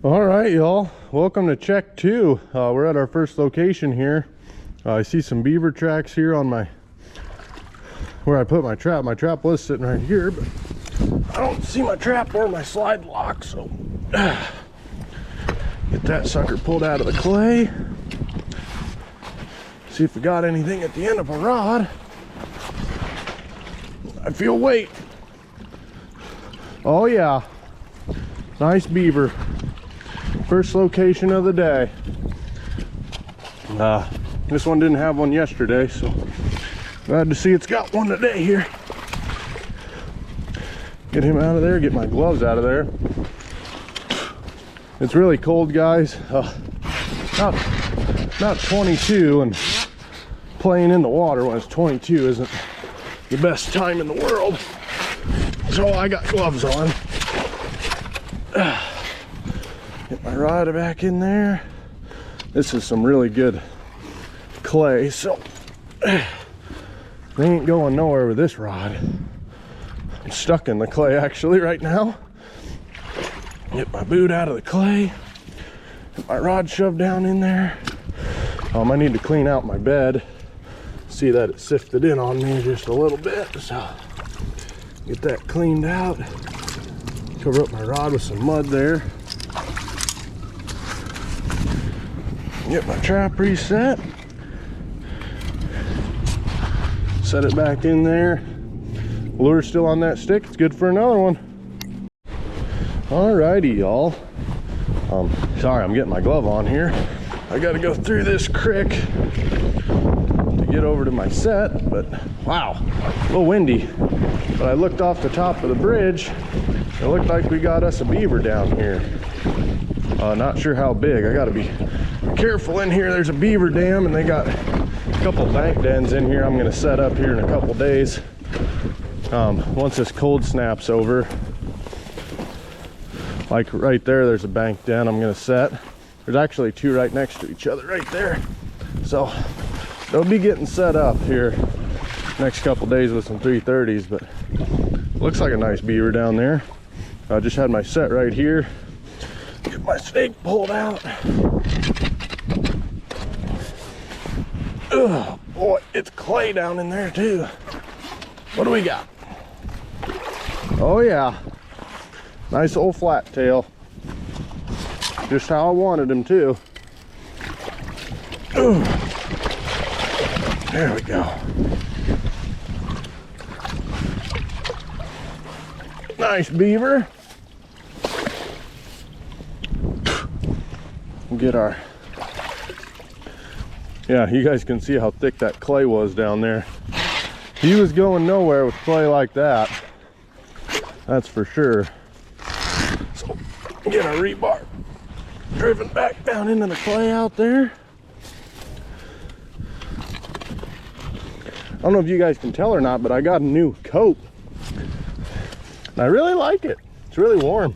All right, y'all, welcome to check 2. We're at our first location here. I see some beaver tracks here on where I put my trap. My trap was sitting right here, but I don't see my trap or my slide lock, so get that sucker pulled out of the clay. See if we got anything at the end of a rod. I feel weight. Oh yeah, nice beaver. First location of the day. This one didn't have one yesterday, so glad to see it's got one today here. Get him out of there, get my gloves out of there. It's really cold, guys. About 22, and playing in the water when it's 22 isn't the best time in the world. So I got gloves on. Get my rod back in there. This is some really good clay, so they ain't going nowhere with this rod. I'm stuck in the clay actually right now. Get my boot out of the clay. Get my rod shoved down in there. I need to clean out my bed. See that it sifted in on me just a little bit, so get that cleaned out. Cover up my rod with some mud there. Get my trap reset. Set it back in there. Lure's still on that stick. It's good for another one. Alrighty, y'all. Sorry, I'm getting my glove on here. I gotta go through this creek to get over to my set, but wow, a little windy. But I looked off the top of the bridge. It looked like we got us a beaver down here. Not sure how big. I gotta be careful in here. There's a beaver dam, and they got a couple bank dens in here I'm gonna set up here in a couple days. Once this cold snaps over, like right there's a bank den I'm gonna set. There's actually two right next to each other right there, so they'll be getting set up here next couple days with some 330s. But looks like a nice beaver down there. I just had my set right here. Get my stake pulled out. Oh boy, it's clay down in there too. What do we got? Oh yeah, nice old flat tail. Just how I wanted him too. Ooh. There we go. Nice beaver. We'll get our, yeah, you guys can see how thick that clay was down there. He was going nowhere with clay like that. That's for sure. So get our rebar driven back down into the clay out there. I don't know if you guys can tell or not, but I got a new coat. And I really like it. It's really warm,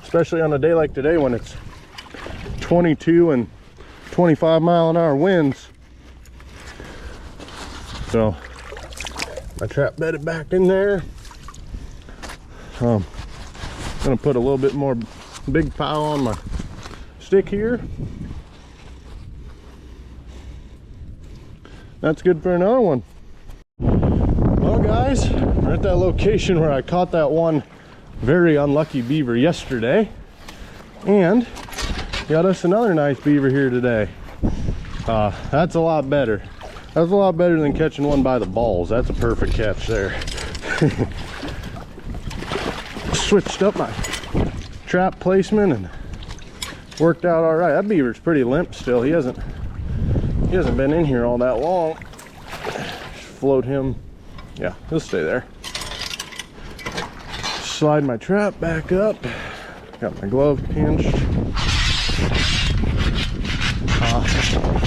especially on a day like today when it's 22 and 25-mile-an-hour winds. So I trap bedded back in there. I'm gonna put a little bit more big pile on my stick here. That's good for another one. Well guys, we're at that location where I caught that one very unlucky beaver yesterday, and got us another nice beaver here today. That's a lot better. That's a lot better than catching one by the balls. That's a perfect catch there. Switched up my trap placement and worked out all right. That beaver's pretty limp still. He hasn't been in here all that long. Just float him. Yeah, he'll stay there. Slide my trap back up. Got my glove pinched.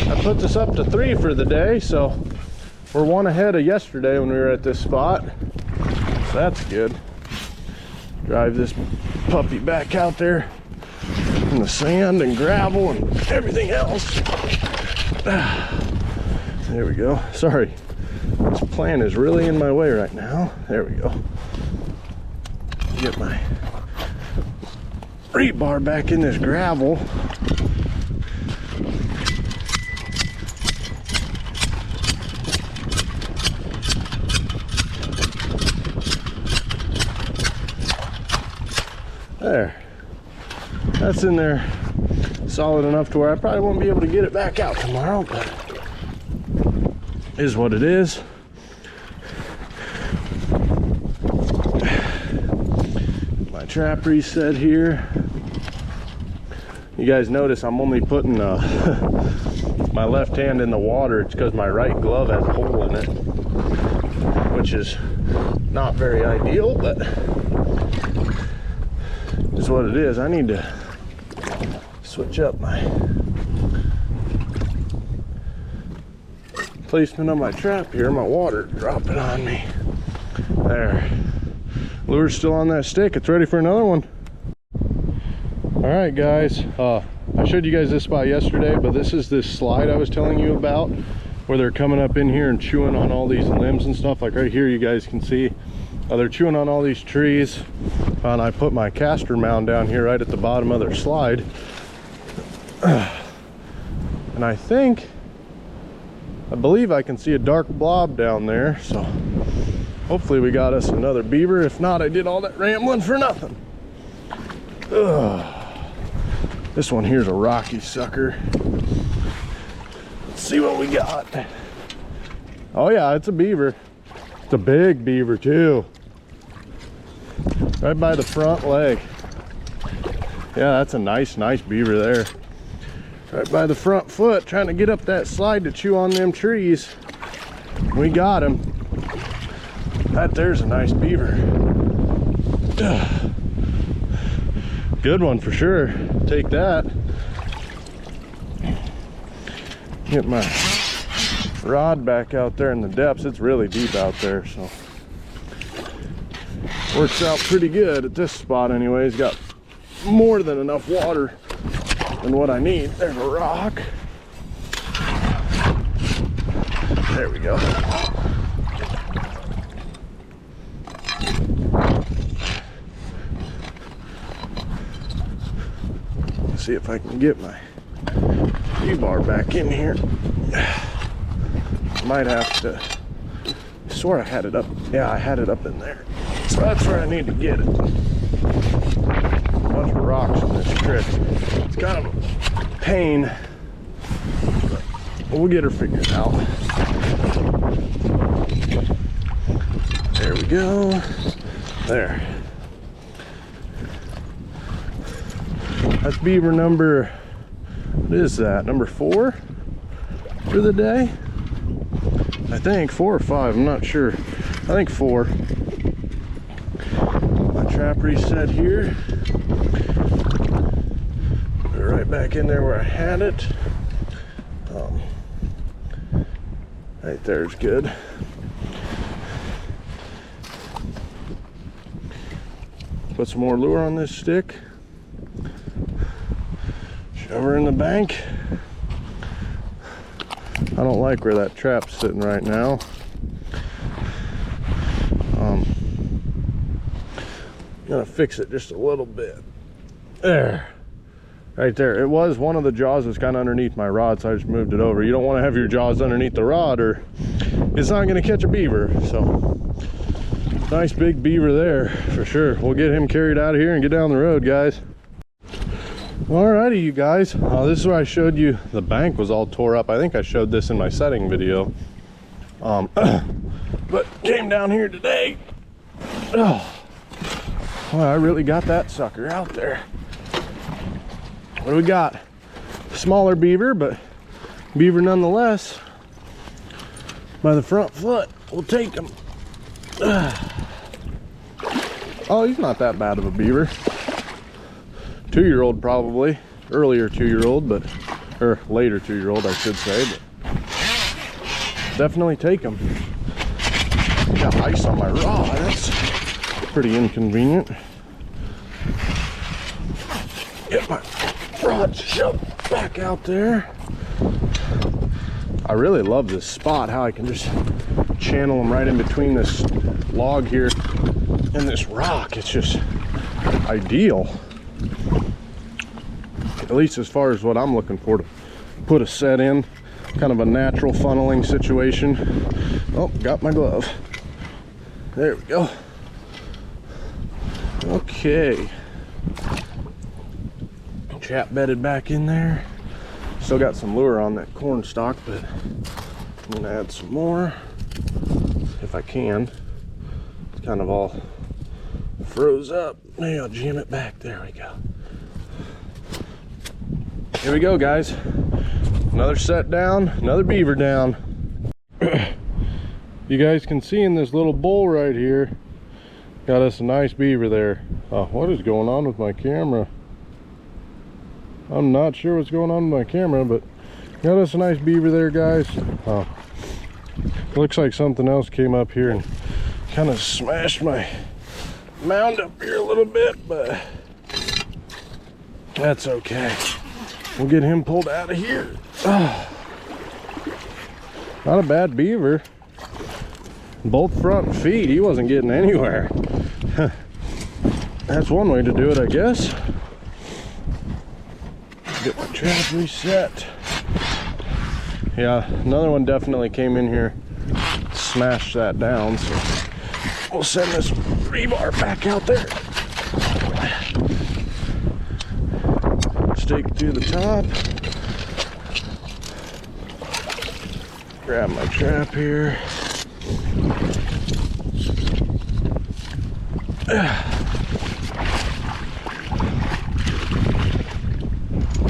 I put this up to 3 for the day, so we're 1 ahead of yesterday when we were at this spot. So that's good. Drive this puppy back out there in the sand and gravel and everything else. There we go. Sorry, this plant is really in my way right now. There we go. Get my rebar back in this gravel. There. That's in there solid enough to where I probably won't be able to get it back out tomorrow, but is what it is. My trap reset here. You guys notice I'm only putting my left hand in the water. It's because my right glove has a hole in it, which is not very ideal, but is what it is. I need to switch up my placement of my trap here. My water dropping on me. There. Lure's still on that stick. It's ready for another one. All right, guys. I showed you guys this spot yesterday, but this is this slide I was telling you about, where they're coming up in here and chewing on all these limbs and stuff. Like right here, you guys can see they're chewing on all these trees. And I put my caster mound down here right at the bottom of their slide. And I believe I can see a dark blob down there, so hopefully we got us another beaver. If not, I did all that rambling for nothing. This one here's a rocky sucker. Let's see what we got. Oh yeah, it's a beaver. It's a big beaver too. Right by the front leg. Yeah, that's a nice beaver there. Right by the front foot, trying to get up that slide to chew on them trees. We got him. That there's a nice beaver. Good one for sure. Take that. Get my rod back out there in the depths. It's really deep out there, so works out pretty good at this spot anyways. Got more than enough water than what I need. There's a rock. There we go. Let's see if I can get my rebar back in here. Might have to. I swear I had it up. Yeah, I had it up in there. So that's where I need to get it. A bunch of rocks in this creek. It's kind of a pain, but we'll get her figured out. There we go. There. That's beaver number, what is that? Number 4 for the day? I think 4 or 5, I'm not sure. I think 4. My trap reset here. Put it right back in there where I had it. Right there is good. Put some more lure on this stick. Shove her in the bank. I don't like where that trap's sitting right now. I'm gonna fix it just a little bit. There, right there. It was one of the jaws was kind of underneath my rod, so I just moved it over. You don't want to have your jaws underneath the rod or it's not gonna catch a beaver. So nice big beaver there for sure. We'll get him carried out of here and get down the road, guys. Alrighty, you guys, this is where I showed you the bank was all tore up. I think I showed this in my setting video, but came down here today. Oh, well, I really got that sucker out there. What do we got? Smaller beaver, but beaver nonetheless. By the front foot, we'll take him. Oh, he's not that bad of a beaver. 2-year-old probably, earlier 2-year-old, but, or later 2-year-old I should say, but definitely take them. Got ice on my rod, that's pretty inconvenient. Get my rod shoved back out there. I really love this spot, how I can just channel them right in between this log here and this rock. It's just ideal. at least as far as what I'm looking for to put a set in. Kind of a natural funneling situation. Oh, got my glove. There we go. Okay. Trap bedded back in there. Still got some lure on that corn stalk, but I'm gonna add some more if I can. It's kind of all froze up. Maybe I'll jam it back. There we go. Here we go, guys. Another set down, another beaver down. You guys can see in this little bowl right here, got us a nice beaver there. What is going on with my camera? I'm not sure what's going on with my camera, but got us a nice beaver there, guys. Looks like something else came up here and kind of smashed my mound up here a little bit, but that's okay. We'll get him pulled out of here. Not a bad beaver. Both front feet, he wasn't getting anywhere. That's one way to do it, I guess. Get my trap reset. Yeah, another one definitely came in here, smashed that down, so we'll send this rebar back out there. Stake through the top. Grab my trap here.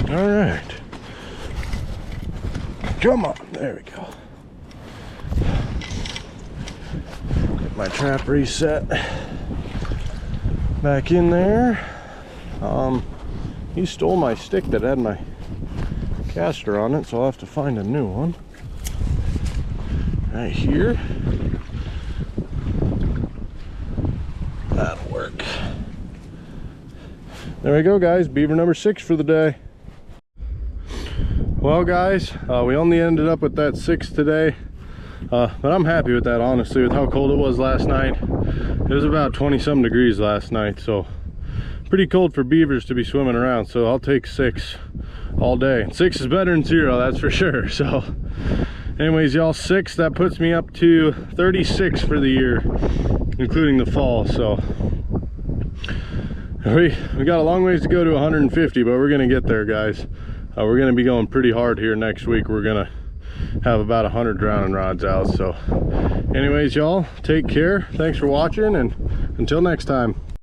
All right. Come on, there we go. Get my trap reset back in there. He stole my stick that had my caster on it, so I'll have to find a new one. Right here. That'll work. There we go, guys. Beaver number 6 for the day. Well, guys, we only ended up with that 6 today, but I'm happy with that, honestly, with how cold it was last night. It was about 20-some degrees last night, so pretty cold for beavers to be swimming around, so I'll take 6 all day. 6 is better than 0, that's for sure. So anyways, y'all, 6, that puts me up to 36 for the year, including the fall. So we got a long ways to go to 150, but we're gonna get there, guys. We're gonna be going pretty hard here next week. We're gonna have about 100 drowning rods out. So anyways, y'all, take care. Thanks for watching, and until next time.